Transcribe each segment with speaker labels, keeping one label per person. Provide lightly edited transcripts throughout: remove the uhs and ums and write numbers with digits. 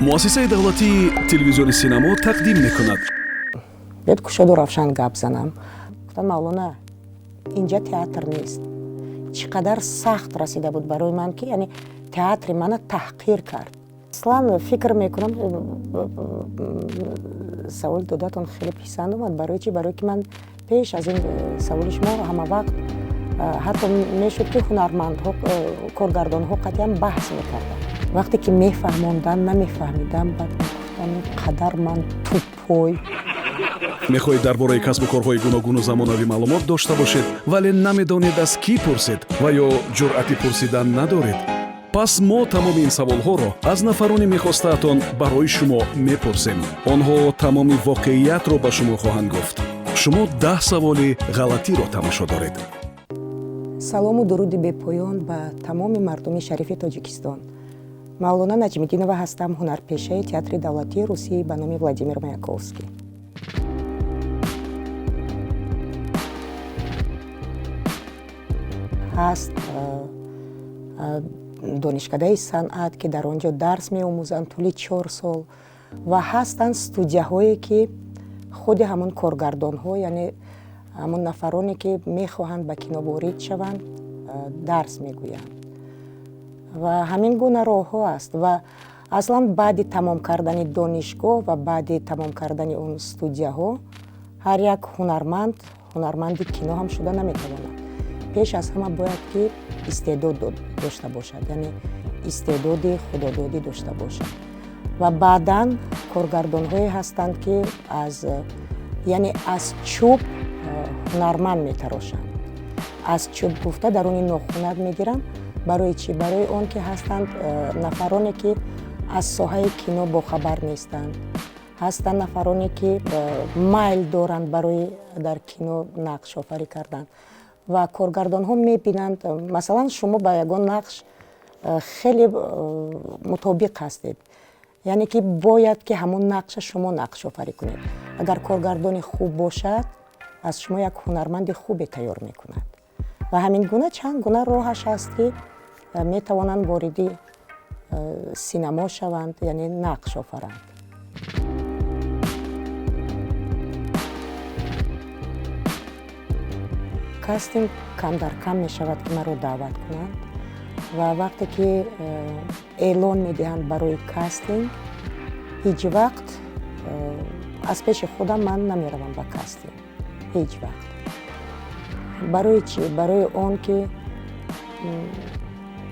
Speaker 1: муассисаи давлатии телевизиони синемо тақдим мекунад.
Speaker 2: Бед кушоду равшан гап занам. Гуфтам Мавлона, инҷа театр нест. Чӣ қадар сахт расида буд барои ман ки яъне театри мана таҳқир кард. Аслан фикр мекунам саволи додатон хеле писанд омад. Барои чӣ? Барои ки ман пеш аз ин саволи шумо ҳама вақт ҳатто мешуд ки ҳунармандҳо коргардонҳо қатъиян баҳс мекарданд. вақте ки мефаҳмонданд намефаҳмидам баъд гуфтам ин қадар ман тупой.
Speaker 1: мехоҳед дар бораи касбу корҳои гуногуну замонавӣ маълумот дошта бошед, вале намедонед аз кӣ пурсед ва ё ҷуръати пурсидан надоред. пас мо тамоми ин саволҳоро аз нафарони мехостаатон барои шумо мепурсем. онҳо тамоми воқеиятро ба шумо хоҳанд гуфт. шумо 10 саволи ғалатиро тамошо доред.
Speaker 2: салому дуруди бепоён ба тамоми мардуми шарифи Тоҷикистон. Мавлона Наҷмиддинова ҳастам, ҳунарпешаи театри давлатии Русия ба номи Владимир Маяковский. ҳаст донишкадаи санъат ки дар он ҷо дарс меомӯзанд тӯли 4 сол ва ҳастанд студияҳое ки худи ҳамон коргардонҳо, яъне ҳамон нафароне ки мехоҳанд ба кино ворид шаванд, дарс мегӯянд. ва ҳамин гуна роҳҳо аст ва аслан баъди тамом кардани донишгоҳ ва баъди тамом кардани он студияҳо ҳар як ҳунарманди кино ҳам шуда наметавонад. пеш аз ҳама бояд ки истеъдод дошта бошад, яъне истеъдоди худододӣ дошта бошад. ва баъдан коргардонҳое ҳастанд ки аз чӯб ҳунарманд метарошанд. аз чӯб гуфта даруни нохунак мегирам. барои чӣ? барои он ки ҳастанд нафароне ки аз соҳаи кино бохабар нестанд. ҳастанд нафароне ки майл доранд барои дар кино нақшофарӣ кардан. ва коргардонҳо мебинанд, масалан шумо ба ягон нақш хеле мутобиқ ҳастед, яъне ки бояд ки ҳамон нақша шумо нақшофарӣ кунед. агар коргардони хуб бошад, аз шумо як ҳунарманди хубе тайёр мекунад. ва ҳамин гуна чанд гуна роҳаш аст ки метавонанд вориди синемо шаванд, яъне нақш офаранд. кастинг кам дар кам мешавад ки маро даъват кунанд ва вақте ки эълон медиҳанд барои кастинг, ҳеҷ вақт аз пеши худам ман намеравам ба кастинг. ҳеҷ вақт. барои чӣ? барои он ки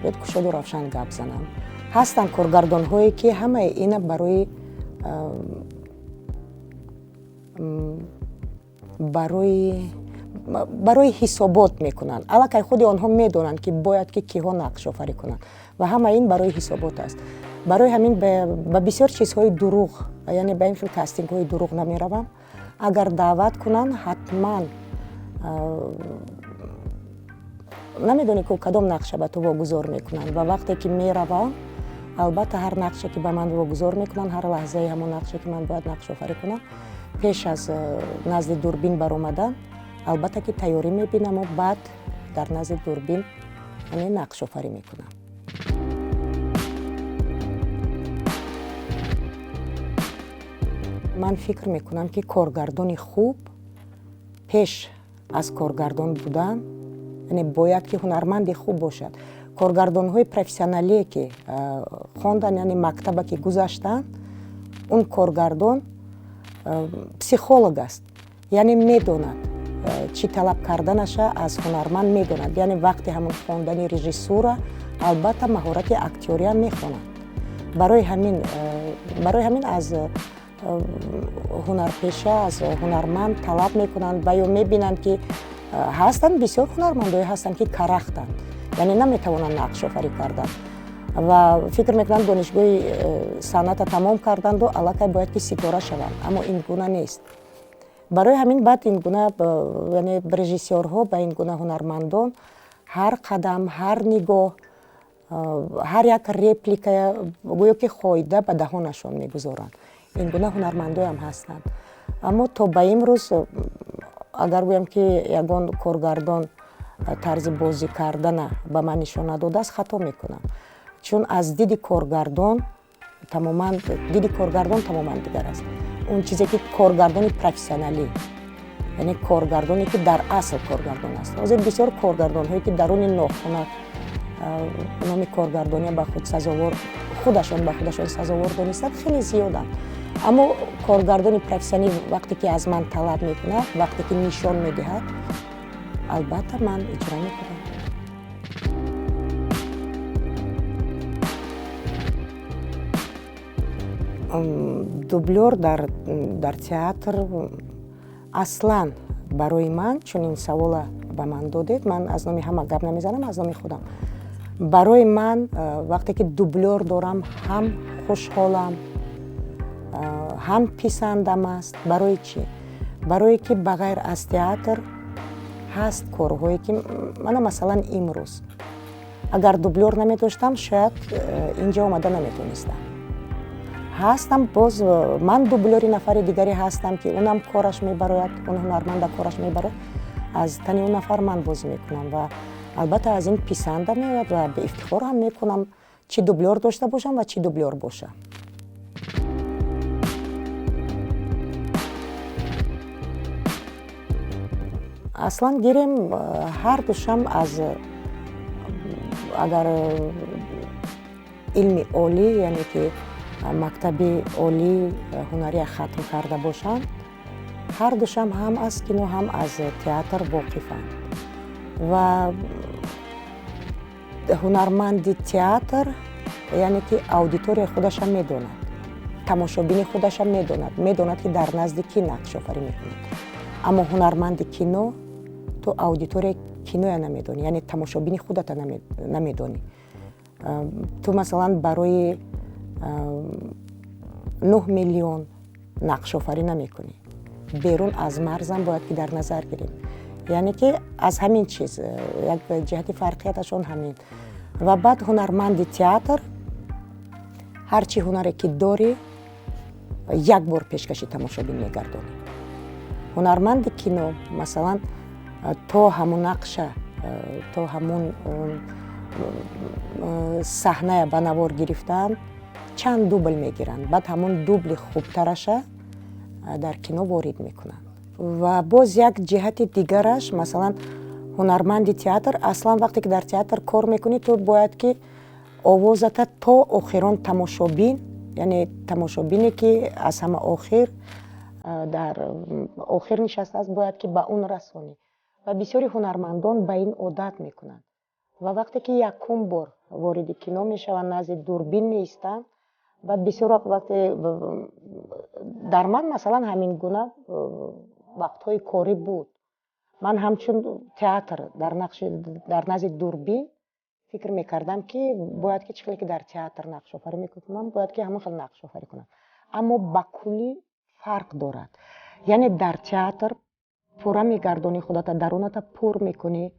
Speaker 2: бояд кушоду равшан гап занам. ҳастанд коргардонҳое ки ҳамаи ина барои ҳисобот мекунанд. аллакай худи онҳо медонанд ки бояд ки киҳо нақшофарӣ кунанд ва ҳама ин барои ҳисобот аст. барои ҳамин ба бисёр чизҳои дурӯғ, яъне ба ин хел кастингҳои дурӯғ намеравам. агар даъват кунанд, ҳатман намедонӣ ки кадом нақша ба ту вогузор мекунанд ва вақте ки меравам, албатта ҳар нақше ки ба ман вогузор мекунанд, ҳар лаҳзаи ҳамон нақше ки ман бояд нақшофарӣ кунам, пеш аз назди дурбин баромадан албатта ки тайёрӣ мебинаму баъд дар назди дурбин нақшофарӣ мекунам. ман фикр мекунам ки коргардони хуб пеш аз коргардон будан, яъне бояд ки ҳунарманди хуб бошад. коргардонҳои профессионалие ки хондан, яъне мактаба ки гузаштанд, он коргардон психолог аст, яъне медонад чӣ талаб карданаша аз ҳунарманд медонад. яъне вақти ҳамон хондани режиссура албатта маҳорати актёриам мехонад. барои ҳамин аз ҳунарпеша, аз ҳунарманд талаб мекунанд ва ё мебинанд ки ҳастанд бисёр ҳунармандое ҳастанд ки карахтанд, яъне наметавонанд нақшофарӣ кардан ва фикр мекунанд донишгоҳи санъата тамом карданду аллакай бояд ки ситора шаванд, аммо ин гуна нест. барои ҳамин баъд ин гуна яъне режиссёрҳо ба ин гуна ҳунармандон ҳар қадам, ҳар нигоҳ, ҳар як реплика гӯё ки хоида ба даҳонашон мегузоранд. ин гуна ҳунармандоям ҳастанд. аммо то ба имрӯз агар гӯям ки ягон коргардон тарзи бозӣ кардана ба ман нишон надодааст, хато мекунам. чун аз диди коргардон тамоман диди коргардон тамоман дигар аст. Он чизе ки коргардони профессионалӣ, яъне коргардоне ки дар асл коргардон аст. ҳозир бисёр коргардонҳое ки даруни нохунак номи коргардония ба худ сазовор, худашон ба худашон сазовор донистанд, хеле зиёданд. аммо коргардони профессионалӣ вақте ки аз ман талаб мекунад, вақте ки нишон медиҳад, албатта ман иҷро мекунам. дублёр дар театр аслан барои ман чунин савола ба ман додед, ман аз номи ҳама гап намезанам, аз номи худам. барои ман вақте ки дублёр дорам, ҳам хушҳолам, ҳам писандам аст. барои чӣ? барое ки ба ғайр аз театр ҳаст корҳое ки мана масалан имрӯз агар дублёр намедоштам, шояд инҷа омада наметонистам. ҳастам боз ман дублёри нафари дигаре ҳастам ки унам кораш мебарояд, он ҳунарманда кораш мебарояд, аз тани он нафар ман бозӣ мекунам ва албатта аз ин писанда меояд ва ба ифтихор ҳам мекунам, чӣ дублёр дошта бошам ва чӣ дублёр бошам. аслан гирем ҳардушам аз агар илми олӣ, яъне ки мактаби олии ҳунария хатм карда бошанд, ҳардушам ҳам аз кино, ҳам аз театр воқифанд. ва ҳунарманди театр яъне ки аудиторияи худашам медонад, тамошобини худашам медонад ки дар назди кӣ нақш офарӣ мекунад. аммо ҳунарманди кино, ту аудиторияи киноя намедонӣ, яъне тамошобини худата намедонӣ. ту масалан барои 9 миллион нақшофарӣ намекунӣ. берун аз марзам бояд ки дар назар гирем. яъне ки аз ҳамин чиз як ҷиҳати фарқияташон ҳамин. ва баъд ҳунарманди театр ҳарчи ҳунаре ки дорӣ як бор пешкаши тамошобин мегардонӣ. ҳунарманди кино масалан то ҳамун нақша, то ҳамун саҳная ба навор гирифтан чанд дубл мегиранд, баъд ҳамун дубли хубтараша дар кино ворид мекунанд. ва боз як ҷиҳати дигараш, масалан ҳунарманди театр аслан вақте ки дар театр кор мекунӣ, ту бояд ки овозата то охирон тамошобин, яъне тамошобине ки аз ҳама охир дар охир нишастааст, бояд ки ба он расонӣ. ва бисёри ҳунармандон ба ин одат мекунанд. ва вақте ки якум бор вориди кино мешаванд, назди дурбин меистанд, баъд бисёр вақте дар ман масалан ҳамин гуна вақтҳои корӣ буд. ман ҳамчун театр дар назди дурбин фикр мекардам ки бояд ки чӣ хеле ки дар театр нақшофарӣ мекунам, бояд ки ҳамон хел нақшофарӣ кунам. аммо ба куллӣ фарқ дорад. яъне дар театр пурра мегардонӣ худата, даруната пур мекунӣ,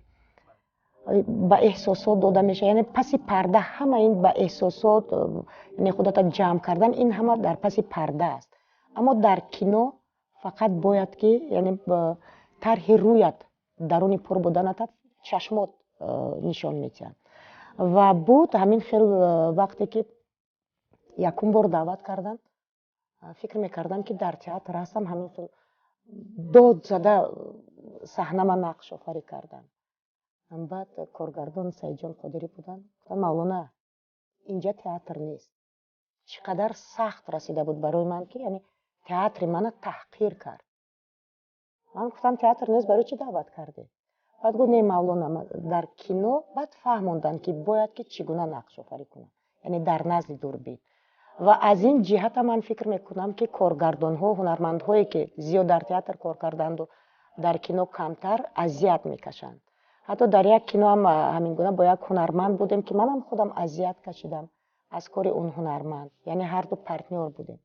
Speaker 2: ба эҳсосот дода мешавад, яъне паси парда ҳама ин ба эҳсосот, яъне худата ҷамъ кардан, ин ҳама дар паси парда аст. аммо дар кино фақат бояд ки яъне тарҳи рӯят, даруни пур буданата чашмот нишон медиҳад. ва буд ҳамин хел вақте ки якум бор даъват карданд, фикр мекардам ки дар театр ҳастам, ҳамин хел дод зада саҳнама нақшофарӣ кардам. баъд коргардон Саидҷон Қодирӣ буданд, гуфтанд Мавлона, инҷа театр нест. чӣ қадар сахт расида буд барои ман ки яъне театри мана таҳқир кард. ман гуфтам театр нест, барои чӣ даъват кардед? баъд гуфт не Мавлона, дар кино баъд фаҳмонданд ки бояд ки чӣ гуна нақшофарӣ кунам, яъне дар назди дурбин. ва аз ин ҷиҳата ман фикр мекунам ки коргардонҳо, ҳунармандҳое ки зиёд дар театр кор карданду дар кино камтар азият мекашанд. ҳатто дар як кино ҳам ҳамин гуна бо як ҳунарманд будем ки манам худам азият кашидам аз кори он ҳунарманд, яъне ҳарду партнёр будем.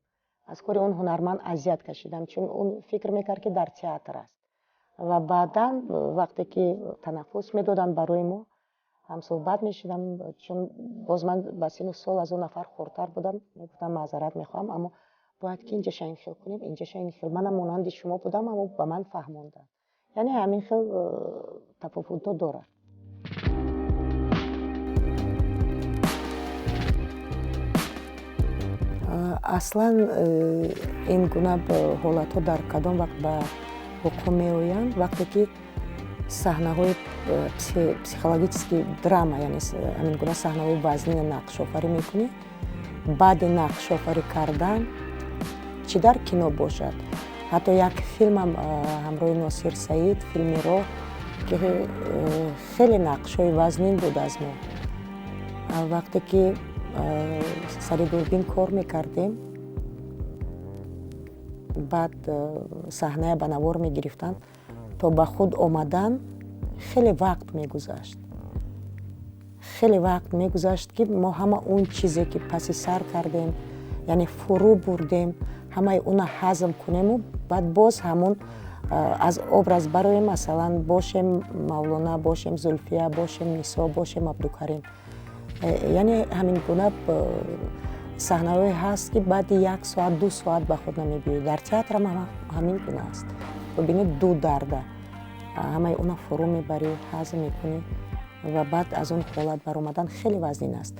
Speaker 2: аз кори он ҳунарманд азият кашидам, чун он фикр мекард ки дар театр аст. ва баъдан вақте ки танаффус медоданд барои мо, ҳамсӯҳбат мешидам, чун боз ман ба сину сол аз он нафар хурдтар будам, мегуфтам маъзарат мехоҳам, аммо бояд ки инҷаша ин хел кунем, инҷаша ин хел. манам монанди шумо будам, аммо ба ман фаҳмонданд. яъне ҳамин хел тафовутҳо дорад. аслан ин гуна ҳолатҳо дар кадом вақт ба вуқӯъ меоянд? вақте ки саҳнаҳои психологически драма, яъне ҳамин гуна саҳнаҳои вазнина нақшофарӣ мекунӣ. баъди нақшофарӣ кардан чӣ дар кино бошад, ҳатто як филмам ҳамроҳи Носир Саид, филми «Роҳ», ки хеле нақшҳои вазнин буд аз мо. вақте ки сари дурбин кор мекардем, баъд саҳнае ба навор мегирифтанд, то ба худ омадан хеле вақт мегузашт. хеле вақт мегузашт ки мо ҳама он чизе ки паси сар кардем, яъне фурӯ бурдем, ҳамаи уна ҳазм кунему, баъд боз ҳамун аз образ бароем, масалан бошем Мавлона, бошем Зульфия, бошем Нисо, бошем Абдукарим. яъне ҳамин гуна саҳнаҳое ҳаст ки баъди 1 соат 2 соат ба худ намебиёӣ. дар театрам ҳамин гуна аст. бибинед ду дарда ҳамаи уна фурӯ мебарӣ, ҳазм мекунӣ ва баъд аз он ҳолат баромадан хеле вазнин аст.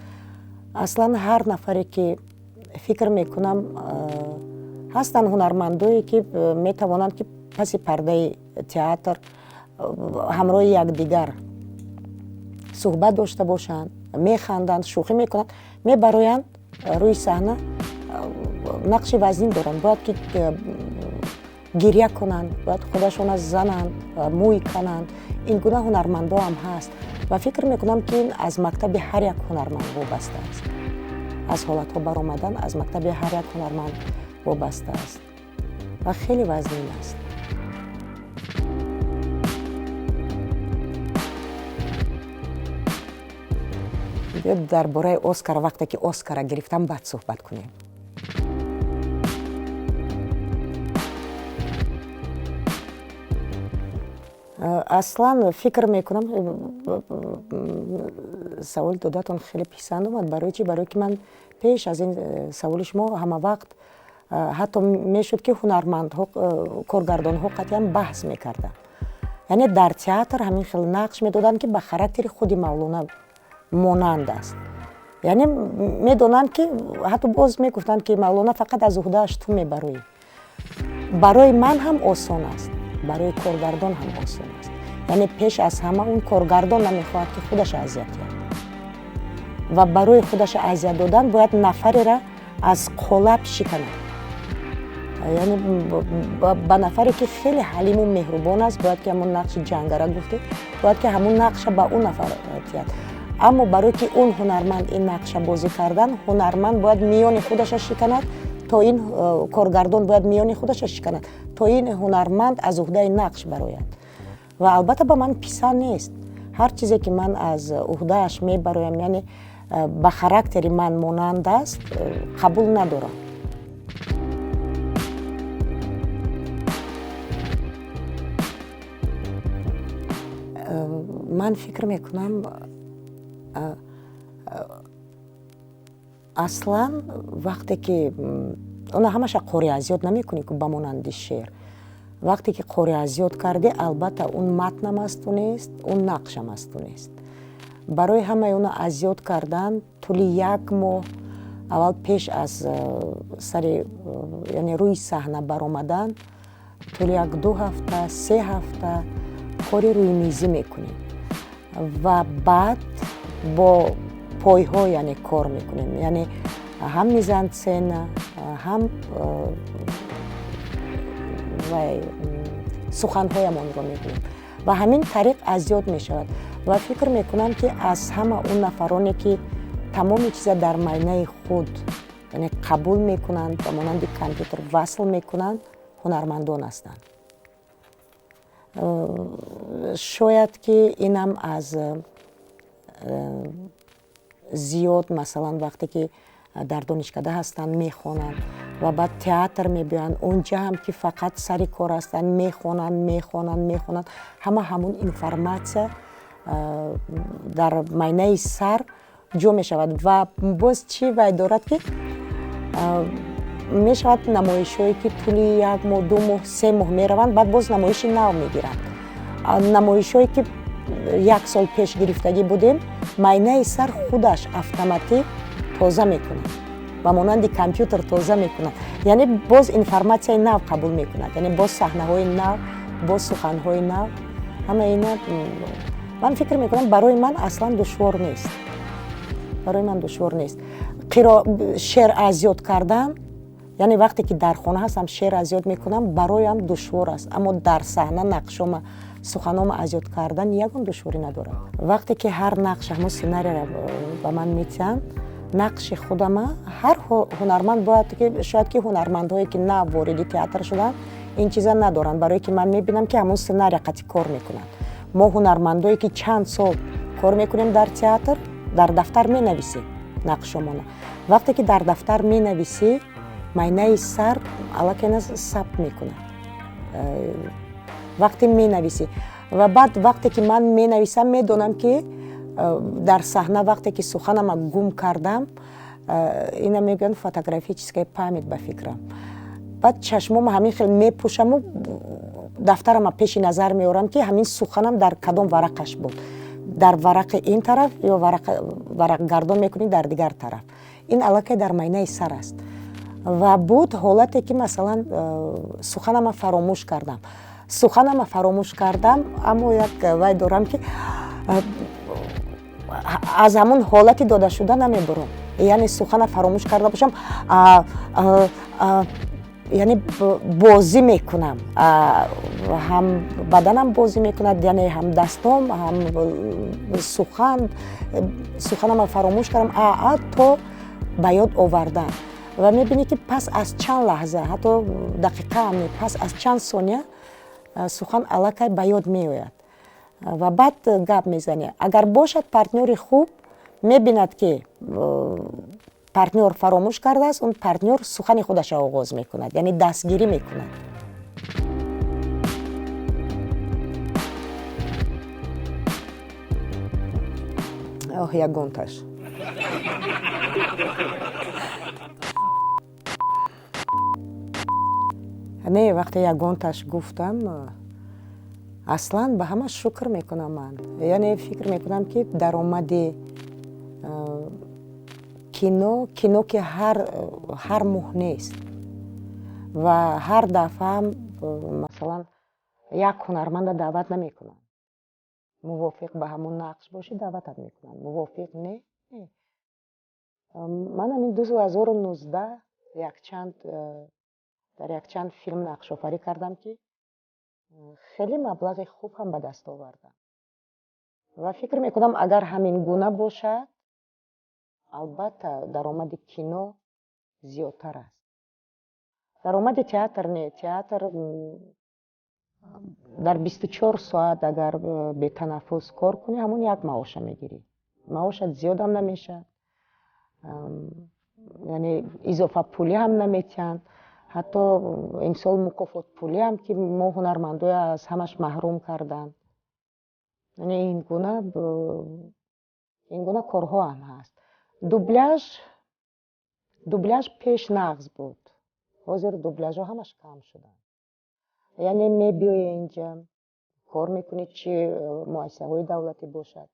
Speaker 2: аслан ҳар нафаре ки фикр мекунам ҳастанд ҳунармандое ки метавонанд ки паси пардаи театр ҳамроҳи якдигар суҳбат дошта бошанд, механданд, шӯхӣ мекунанд, мебароянд рӯи саҳна, нақши вазнин доранд. бояд ки гирья кунанд, бояд худашона зананд, мӯй кананд. ин гуна ҳунармандо ҳам ҳаст ва фикр мекунам ки ин аз мактаби ҳар як ҳунарманд вобаста аст. аз ҳолатҳо баромадан аз мактаби ҳар як ҳунарманд вобаста аст ва хеле вазнин аст. биёд дар бораи Оскар, вақте ки Оскара гирифтам, баъд суҳбат кунем. аслан фикр мекунам, саволи додатон хеле писанд омад. барои чӣ? Барое ки ман пеш аз ин саволи шумо ҳама вақт ҳатто мешуд ки ҳунармандҳо, коргардонҳо қатъиян баҳс мекарданд. яъне дар театр ҳамин хел нақш медоданд ки ба характери худи Мавлона монанд аст. яъне медонанд ки ҳатто боз мегуфтанд ки Мавлона фақат аз уҳдааш ту мебароӣ. барои ман ҳам осон аст, барои коргардон ҳам осон аст. яъне пеш аз ҳама он коргардон намехоҳад ки худаш азият диҳад ва барои худаш азият додан бояд нафареро аз қолаб шиканад. яъне ба нафаре ки хеле ҳалиму меҳрубон аст, бояд ки ҳамон нақши ҷангара гуфте, бояд ки ҳамон нақша ба он нафар диҳад. аммо барое ки он ҳунарманд ин нақша бозӣ кардан, ҳунарманд бояд миёни худаша шиканад, то ин коргардон бояд миёни худаша шиканад, то ин ҳунарманд аз уҳдаи нақш барояд. ва албатта ба ман писанд нест. ҳар чизе ки ман аз уҳдааш мебароям, яъне ба характери ман монанд аст, қабул надорам. ман фикр мекунам аслан вақте ки она ҳамаша қори аз ёд намекунӣ ки ба монанди шеър. вақте ки қори аз ёд кардӣ, албатта он матнам асту нест, он нақшам асту нест. барои ҳамаи уна аз ёд кардан тӯли 1 моҳ аввал пеш аз сари, яъне рӯи саҳна баромадан, тӯли 1-2 ҳафта, 3 ҳафта кори рӯймизӣ мекунем ва баъд бо пойҳо яъне кор мекунем. яъне ҳам мизансцена, ҳам суханҳоямонро мекунем ва ҳамин тариқ аз ёд мешавад. ва фикр мекунам ки аз ҳама он нафароне ки тамоми чиза дар майнаи худ яъне қабул мекунанд, ба монанди компютер васл мекунанд, ҳунармандон ҳастанд. шояд ки инам аз зиёд, масалан вақте ки дар донишкада ҳастанд мехонанд ва баъд театр мебиёянд, онҷа ҳам ки фақат сари кор ҳастанд, мехонанд, ҳама ҳамун информатсия дар майнаи сар ҷо мешавад. ва боз чӣ вай дорад ки мешавад намоишҳое ки тӯли 1 моҳ, 2 моҳ, 3 моҳ мераванд, баъд боз намоиши нав мегиранд. намоишҳое ки 1 сол пеш гирифтагӣ будем, майнаи сар худаш автоматик тоза мекунад. ба монанди компютер тоза мекунад. Яъне боз информатсияи нав қабул мекунад, яъне боз саҳнаҳои нав, боз суханҳои нав. Ҳама ина ман фикр мекунам барои ман аслан душвор нест. Барои ман душвор нест. Шеър аз ёд кардан, яъне вақте ки дар хона ҳастам шеър аз ёд мекунам, бароям душвор аст. Аммо дар саҳна нақшома, суханома аз ёд кардан ягон душворӣ надорад. Вақте ки ҳар нақша ҳамон сценарияро ба ман метиҳанд, нақши худама ҳар ҳунарманд бояд ки шояд ки ҳунармандҳое ки нав вориди театр шуданд ин чиза надоранд, барое ки ман мебинам ки ҳамон сценария қатъи кор мекунанд. Мо ҳунармандое ки чанд сол кор мекунем дар театр, дар дафтар менависем нақшомона. Вақте ки дар дафтар менависӣ, майнаи сар аллакайна сабт мекунад. Вақте менависӣ ва баъд вақте ки ман менависам медонам ки дар саҳна вақте ки суханама гум кардам, ина мегӯянд фотографическая память ба фикрам. Баъд чашмома ҳамин хел мепӯшаму дафтарама пеши назар меорам ки ҳамин суханам дар кадом варақаш буд. Дар варақи ин тараф ё варақ гардон мекунӣ дар дигар тараф. Ин аллакай дар майнаи сар аст. Ва буд ҳолате ки масалан суханама фаромӯш кардам. Суханама фаромӯш кардам, аммо як вай дорам ки аз ҳамон ҳолати додашуда намебурам. Яъне сухана фаромӯш карда бошам, яъне бозӣ мекунам. Ҳам баданам бозӣ мекунад, яъне ҳам дастом, ҳам суханама фаромӯш кардам, то ба ёд овардан. Ва мебинӣ ки пас аз чанд лаҳза, ҳатто дақиқа ҳам не, пас аз чанд сония сухан аллакай ба ёд меояд. Ва баъд гап мезанӣ. Агар бошад партнёри хуб, мебинад ки партнёр фаромӯш кардааст, он партнёр сухани худашро оғоз мекунад, яъне дастгирӣ мекунад. Ягонташ. Не, вақте ягонташ гуфтам, аслан ба ҳама шукр мекунам ман. Яъне фикр мекунам ки даромади кино ки ҳар моҳ нест. Ва ҳар дафъа масалан як ҳунарманда даъват намекунанд. Мувофиқ ба ҳамон нақш бошӣ даъватат мекунанд. Мувофиқ не. Ман ҳамин 2019 дар якчанд филм нақшофарӣ кардам ки хеле маблағи хуб ҳам ба даст овардам. Ва фикр мекунам агар ҳамин гуна бошад, албатта даромади кино зиёдтар аст. Даромади театр не. Театр дар 24 соат агар бетанаффус кор кунӣ, ҳамон як маоша мегирӣ. Маошат зиёдам намешад, яъне изофа пулӣ ҳам наметиҳанд. ҳатто имсол мукофотпулӣ ҳам ки мо ҳунармандоя аз ҳамаш маҳрум карданд. яъне ин гуна корҳо ҳам ҳаст. дубляж пеш нағз буд. ҳозир дубляжҳо ҳамаш кам шуданд. яъне мебиёӣ инҷа кор мекунӣ, чӣ муассисаҳои давлатӣ бошад,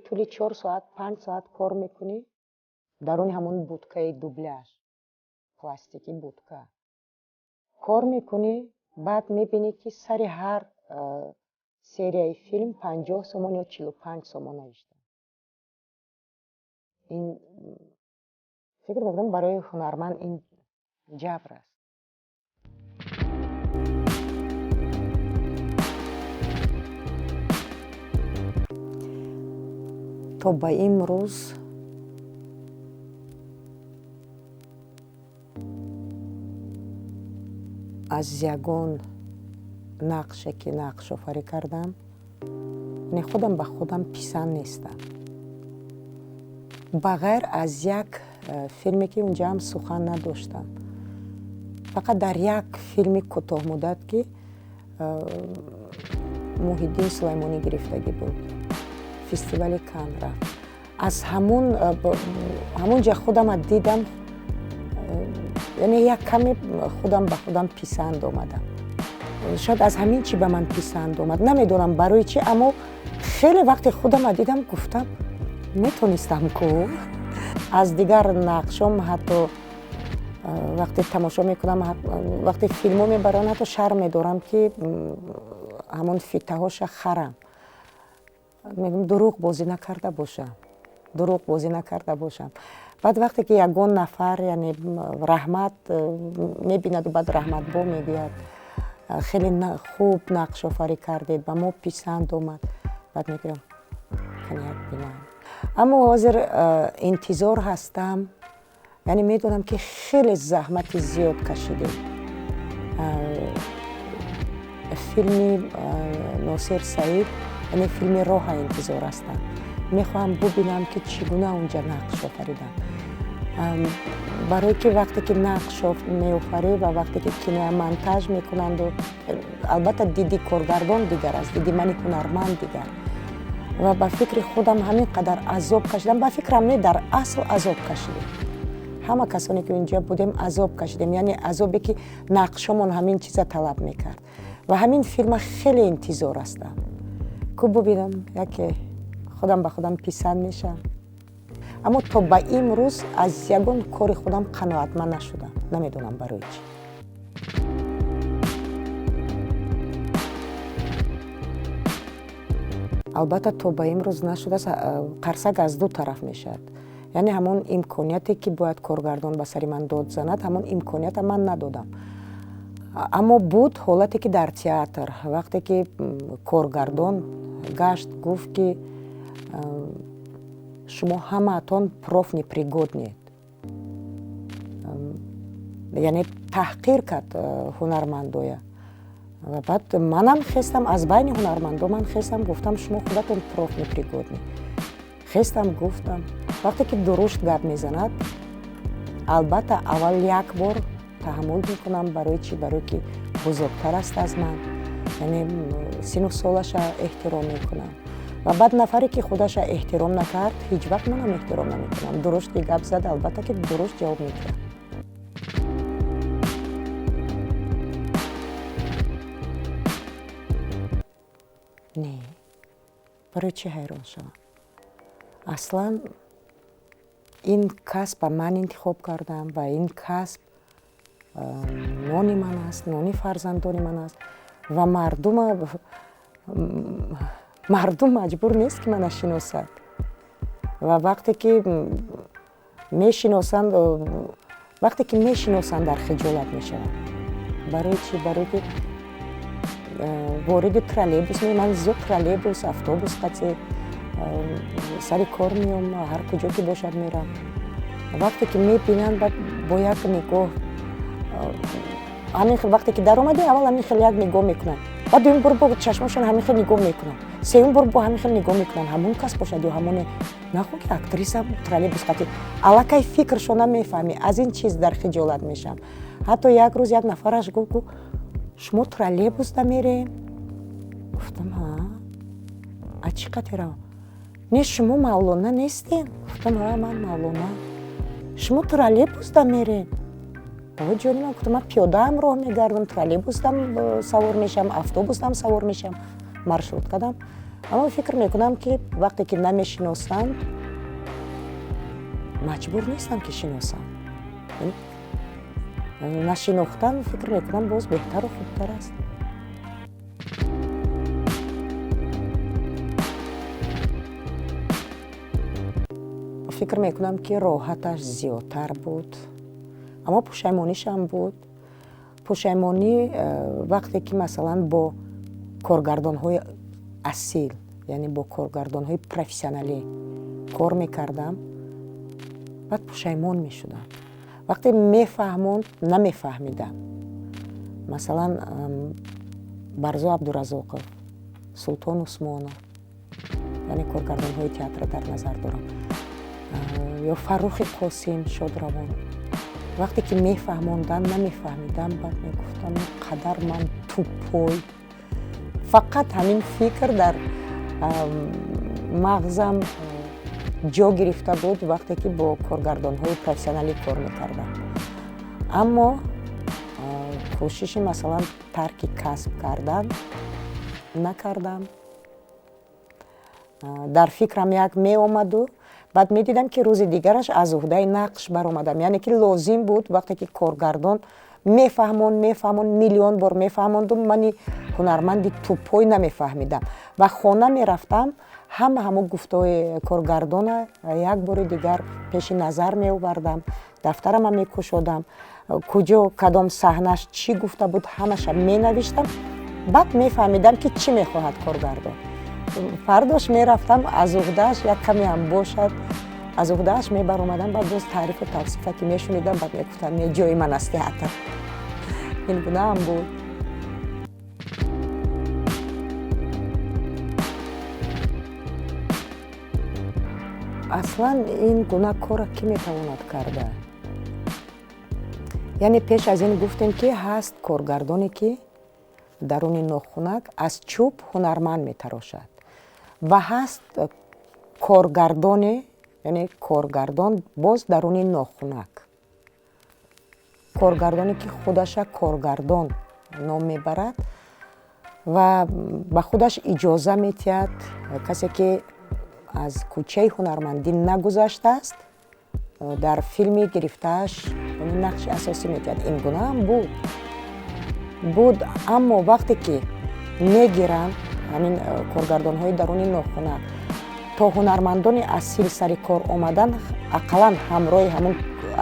Speaker 2: тӯли 4 соат 5 соат кор мекунӣ даруни ҳамон будкаи дубляж, пластики будка кор мекунӣ. баъд мебинӣ ки сари ҳар серияи филм 50 сомон ё 45 сомон навишта. ин фикр мекунам барои ҳунарманд ин ҷабр аст. то ба имрӯз аз ягон нақше ки нақшофарӣ кардам, худам ба худам писанд нестам. ба ғайр аз як филме ки унҷа ҳам сухан надоштам. фақат дар як филми кӯтоҳмуддат ки Муҳиддин Сулаймонӣ гирифтагӣ буд, фестивали Кан рафт. аз ҳамонҷа худама дидам, яъне як каме худам ба худам писанд омадам. шояд аз ҳамин чӣ ба ман писанд омад, намедонам барои чӣ, аммо хеле вақте худама дидам гуфтам метонистам ку аз дигар нақшом ҳатто вақте тамошо мекунам, вақте филмҳо мебарам, ҳатто шарм медорам ки ҳамон фитаҳоша харам. мегӯям дурӯғ бозӣ накарда бошам, дурӯғ бозӣ накарда бошам. баъд вақте ки ягон нафар яъне раҳмат мебинаду баъд раҳматбо мегӯяд хеле хуб нақшофарӣ кардед, ба мо писанд омад, баъд мегӯям каният бинам. аммо ҳозир интизор ҳастам, яъне медонам ки хеле заҳмати зиёд кашидем. филми Носир Саид, яъне филми роҳа интизор ҳастам. мехоҳам бубинам ки чӣ гуна онҷа нақш офаридам. барое ки вақте ки нақш меофарӣ ва вақте ки киноя монтаж мекунанду албатта диди коргардон дигар аст, диди мани ҳунарманд дигар. ва ба фикри худам ҳамин қадар азоб кашидам, ба фикрам не дар асл азоб кашидем. ҳама касоне ки онҷа будем азоб кашидем, яъне азобе ки нақшомон ҳамин чиза талаб мекард. ва ҳамин филма хеле интизор ҳастам. ку бубинам яке худам ба худам писанд мешавам. аммо то ба имрӯз аз ягон кори худам қаноатманд нашудам. намедонам барои чӣ. албатта то ба имрӯз нашудааст. қарсак аз ду тараф мешавад. яъне ҳамон имконияте ки бояд коргардон ба сари ман дод занад, ҳамон имконията ман надодам. аммо буд ҳолате ки дар театр вақте ки коргардон гашт гуфт ки шумо ҳамаатон профнепригоднед, яъне таҳқир кард ҳунармандоя. ва баъд манам хестам аз байни ҳунармандо ман хестам гуфтам шумо худатон профнепригоднед. хестам гуфтам вақте ки дурушт гап мезанад, албатта аввал як бор таҳаммул мекунам. барои чӣ? барое ки бузургтар аст аз ман, яъне сину солаша эҳтиром мекунам. ва баъд нафаре ки худаша эҳтиром накард, ҳеҷ вақт манам эҳтиром намекунам. дурушт ки гап зад, албатта ки дурушт ҷавоб медиҳам. не, барои чӣ ҳайрон шавам? аслан ин касб ман интихоб кардам ва ин касб нони ман аст, нони фарзандони ман аст ва мардум маҷбур нест ки мана шиносад. ва вақте ки мешиносанд дар хиҷолат мешаванд. барои чӣ? барое ки вориди троллейбус ман зиёд троллейбус, автобус қатъи сари кор меом, ҳар куҷо ки бошад мерам. вақте ки мебинанд бо як нигоҳ, ҳамин хел вақте ки даромади аввал ҳамин хел як нигоҳ мекунанд, баъд дуюм бор бо чашмошон ҳамин хел нигоҳ мекунанд, сеюм бор бо ҳамин хел нигоҳ мекунанд. ҳамон кас бошад ё ҳамоне нахӯ ки актриса троллейбус қатъи аллакай фикршона мефаҳмӣ. аз ин чиз дар хиҷолат мешавам. ҳатто як рӯз як нафараш гуфт шумо троллейбусда мерем? гуфтам ҳа. аз чӣ қати равам? не шумо Мавлона нестем? гуфтам ҳа ман Мавлона. шумо троллейбусда мерем? баҳо ҷони ман. гуфтам ман пиёдаам роҳ мегардам, троллейбусдам савор мешавам, автобусдам савор мешавам, маршруткадам. аммо фикр мекунам ки вақте ки намешиносанд маҷбур нестам ки шиносам. нашинохтан фикр мекунам боз беҳтару хубтар аст. фикр мекунам ки роҳаташ зиёдтар буд, аммо пушаймонишам буд. пушаймонӣ вақте ки масалан бо коргардонҳои асил, яъне бо коргардонҳои профессионалӣ кор мекардам, баъд пушаймон мешудам. вақте мефаҳмонд намефаҳмидам. масалан барзо Абдуразоқов, Султон Усмонов, яъне коргардонҳои театра дар назар дорам, ё Фаррухи Қосим, Шодравон. вақте ки мефаҳмонданд намефаҳмидам, баъд мегуфтам ин қадар ман тупой. фақат ҳамин фикр дар мағзам ҷо гирифта буд вақте ки бо коргардонҳои профессионалӣ кор мекардам. аммо кӯшиши масалан тарки касб кардан накардам. дар фикрам як меомаду баъд медидам ки рӯзи дигараш аз уҳдаи нақш баромадам, яъне ки лозим буд вақте ки коргардон мефаҳмонд миллион бор мефаҳмонду мани ҳунарманди тупой намефаҳмидам ва хона мерафтам, ҳамаҳамо гуфтаҳои коргардона як бори дигар пеши назар меовардам, дафтарама мекушодам, куҷо кадом саҳнаш чӣ гуфта буд ҳамаша менавиштам, баъд мефаҳмидам ки чӣ мехоҳад коргардон. Фардош мерафтам аз уҳдааш як каме ҳам бошад, аз уҳдааш мебаромадам, баъд боз таърифу тавсифа ки мешунидам, баъд мегуфтам не ҷои ман аст театр. Ин гунаам буд. аслан ин гуна кора кӣ метавонад карда? Яъне пеш аз ин гуфтем ки ҳаст коргардоне ки даруни нохунак аз чӯб ҳунарманд метарошад ва ҳаст коргардоне, яъне коргардон боз даруни нохунак. Коргардоне ки худаша коргардон ном мебарад ва ба худаш иҷоза метиҳад, касе ки аз кӯчаи ҳунармандӣ нагузаштааст, дар филми гирифтааш нақши асосӣ метиҳад. Ин гунаам буд, аммо вақте ки мегиранд ҳамин коргардонҳои даруни нохунак то ҳунармандони асил сари кор омадан, ақаллан ҳамроҳи ҳамун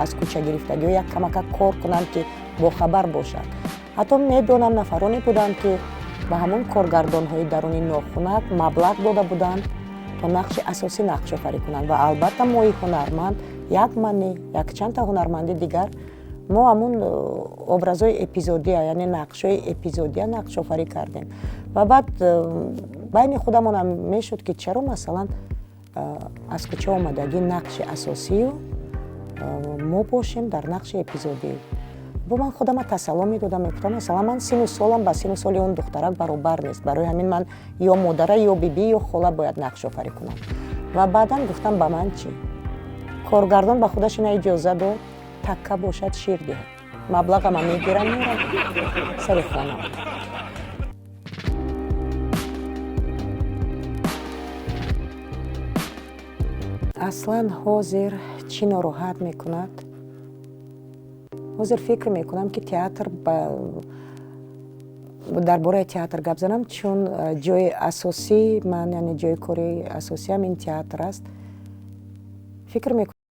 Speaker 2: аз кӯчагирифтагиҳо як камака кор кунанд ки бохабар бошад. ҳатто медонам нафароне буданд ки ба ҳамун коргардонҳои даруни нохунак маблағ дода буданд то нақши асосӣ нақшофарӣ кунанд ва албатта мои ҳунарманд, як мани якчандта ҳунарманди дигар, мо ҳамун образҳои эпизодия, яъне нақшҳои эпизодия нақшофарӣ кардем ва баъд байни худамонам мешуд ки чаро масалан аз куҷо омадагӣ нақши асосию мо бошем дар нақши эпизодӣ. бо ман худама тасалло медодам, мегуфтам масалан ман сину солам ба сину соли он духтарак баробар нест, барои ҳамин ман ё модара ё бибӣ ё хола бояд нақшофарӣ кунам. ва баъдан гуфтам ба ман чӣ? Коргардон ба худаш ина иҷоза дод, такка бошад шир диҳад, маблағама мегирам мерам сари хона. аслан ҳозир чӣ нороҳат мекунад? ҳозир фикр мекунам ки театр дар бораи театр гап занам, чун ҷои асосӣ ман, яъне ҷои кори асосиам ин театр аст. фикр мекунам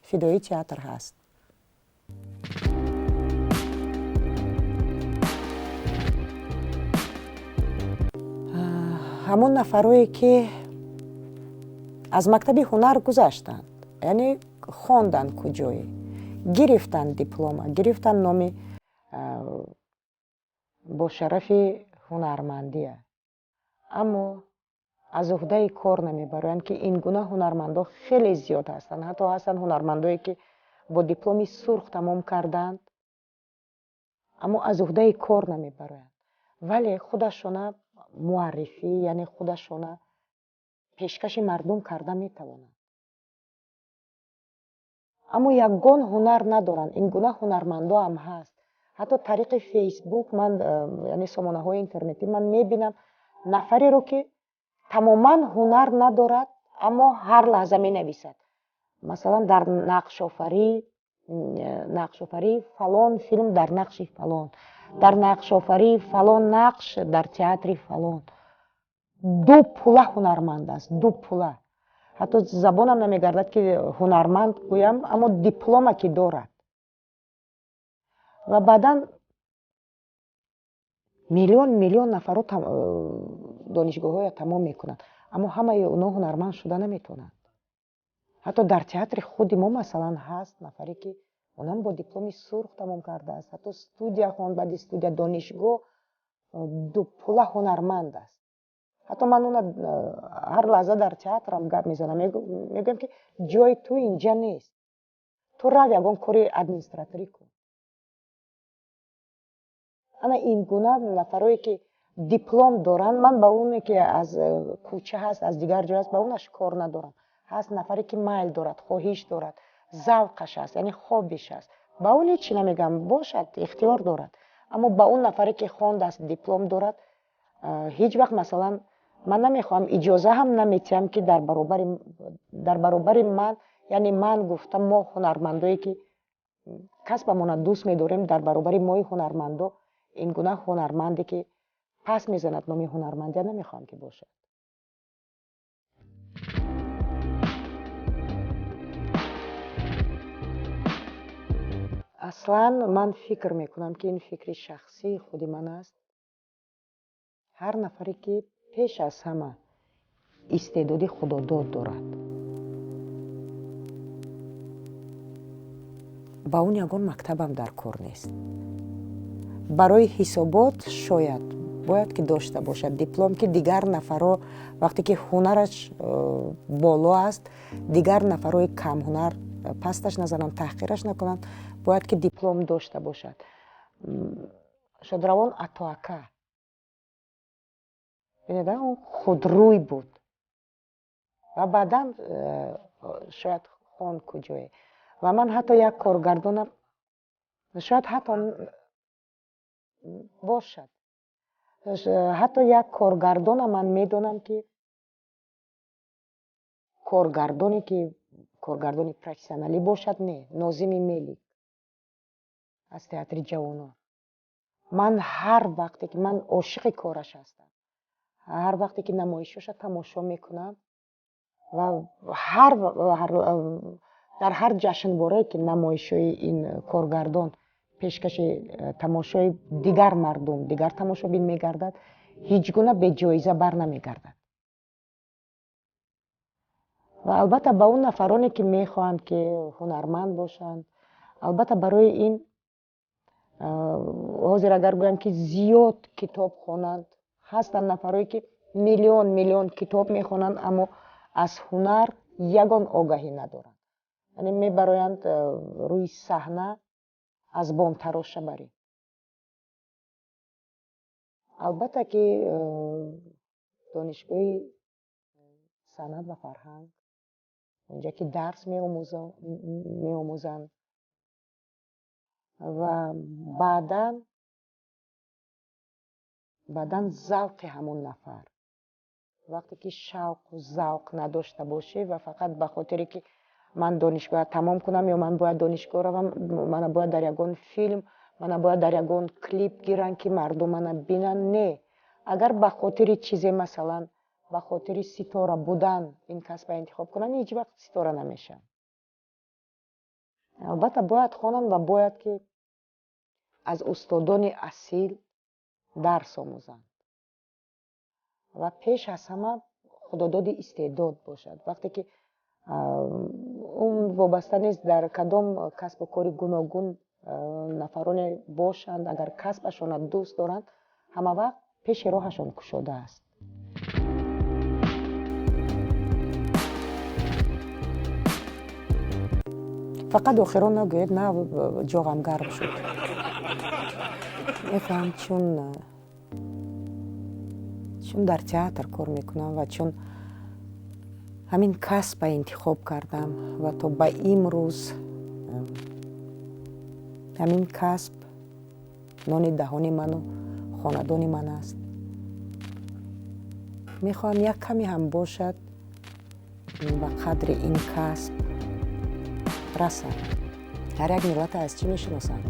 Speaker 2: фидои театр ҳаст. ҳамон нафарое ки аз мактаби ҳунар гузаштанд, яъне хонданд куҷое, гирифтанд диплома, гирифтанд номи бо шарафи ҳунармандия, аммо аз уҳдаи кор намебароянд, ки ин гуна ҳунармандо хеле зиёд ҳастанд. ҳатто ҳастанд ҳунармандое ки бо дипломи сурх тамом карданд, аммо аз уҳдаи кор намебароянд, вале худашона муаррифӣ, яъне худашона пешкаши мардум карда метавонанд. аммо ягон ҳунар надоранд. Ин гуна ҳунармандо ҳам ҳаст. ҳатто тариқи фейсбук ман, яъне сомонаҳои интернетӣ ман мебинам нафареро ки тамоман ҳунар надорад, аммо ҳар лаҳза менависад. Масалан, дар нақшофарии фалон филм дар нақши фалон, дар нақшофарии фалон нақш дар театри фалон. ду пула ҳунарманд аст, ду пула. ҳатто забонам намегардад ки ҳунарманд гӯям, аммо диплома ки дорад. ва баъдан миллион нафаро донишгоҳҳоя тамом мекунанд, аммо ҳамаи онҳо ҳунарманд шуда наметавонанд. ҳатто дар театри худи мо масалан ҳаст нафаре ки онам бо дипломи сурх тамом кардааст, ҳатто студия хонд, баъди студия донишгоҳ, дупула ҳунарманд аст. ҳатто ман уна ҳар лаҳза дар театрам гап мезанам, мегӯям ки ҷои ту инҷа нест, ту рав ягон кори администраторӣ кун. ана ин гуна нафарое ки диплом доранд, ман ба оне ки аз кӯча ҳаст, аз дигар ҷой ҳаст, ба онаш кор надорам. ҳаст нафаре ки майл дорад, хоҳиш дорад, завқаш аст, яъне хобиш аст, ба он ҳеҷ чӣ намегӯям, бошад, ихтиёр дорад. аммо ба он нафаре ки хондааст, диплом дорад, ҳеҷ вақт масалан ман намехоҳам, иҷоза ҳам наметиҳам ки дар баробари ман, яъне ман гуфтам, мо ҳунармандое ки касбамона дӯст медорем, дар баробари мои ҳунармандо ин гуна ҳунарманде ки пас мезанад номи ҳунармандия, намехоҳам ки бошад. аслан ман фикр мекунам ки ин фикри шахсии худи ман аст. ҳар нафаре ки пеш аз ҳама истеъдоди худодод дорад, ба он ягон мактабам дар кор нест. барои ҳисобот шояд бояд ки дошта бошад диплом, ки дигар нафаро вақте ки ҳунараш боло аст, дигар нафарои камҳунар пасташ назананд, таҳқираш накунанд, бояд ки диплом дошта бошад. Шодравон Атоака бинеда он худрӯй буд ва баъдан шояд хонд куҷое. ва ман ҳатто як коргардонам, шояд ҳатто бошад, ҳатто як коргардона ман медонам ки коргардони профессионалӣ бошад, не, Нозими Мелик аз театри ҷавонон. ман ҳар вақте ки ман ошиқи кораш ҳастам, ҳар вақте ки намоишоша тамошо мекунам ва дар ҳар ҷашнворае ки намоишҳои ин коргардон пешкаши тамошои дигар мардум, дигар тамошобин мегардад, ҳеҷ гуна беҷоиза барнамегардад. ва албатта ба он нафароне ки мехоҳанд ки ҳунарманд бошанд, албатта барои ин ҳозир агар гӯям ки зиёд китоб хонанд, ҳастанд нафарое ки миллион китоб мехонанд, аммо аз ҳунар ягон огаҳӣ надоранд. яъне мебароянд рӯи саҳна аз бонтароша барем. албатта ки донишгоҳи санъат ва фарҳанг, онҷа ки дарс меомӯзанд ва баъдан завқи ҳамон нафар, вақте ки шавқу завқ надошта бошӣ ва фақат ба хотире ки ман донишгоҳ тамом кунам ё ман бояд донишгоҳ равам, мана бояд дар ягон филм, мана бояд дар ягон клип гиранд ки мардум мана бинанд, не. агар ба хотири чизе, масалан ба хотири ситора будан ин касба интихоб кунанд, ҳеҷ вақт ситора намешаванд. албатта бояд хонанд ва бояд ки аз устодони асил дарс омӯзанд ва пеш аз ҳама худододи истеъдод бошад. Вақте ки он вобаста нест дар кадом касбу кори гуногун нафароне бошанд, агар касбашона дӯст доранд, ҳама вақт пеши роҳашон кушода аст. фақат охирон нагӯед, на ҷоғам гарм шуд. мефаҳам чун дар театр кор мекунам ва чун ҳамин касба интихоб кардам ва то ба имрӯз ҳамин касб нони даҳони ману хонадони ман аст. мехоҳам як каме ҳам бошад ба қадри ин касб расад. ҳар як миллата аз чӣ мешиносанд?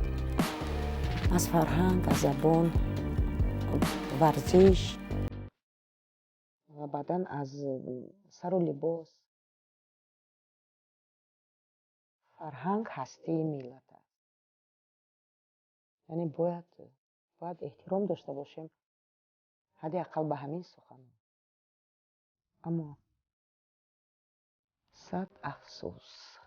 Speaker 2: аз фарҳанг, аз забон, варзиш ва баъдан аз сару либос. фарҳанг ҳастии миллат аст. яъне бояд эҳтиром дошта бошем ҳадди аққал ба ҳамин суханон. аммо сад афсӯс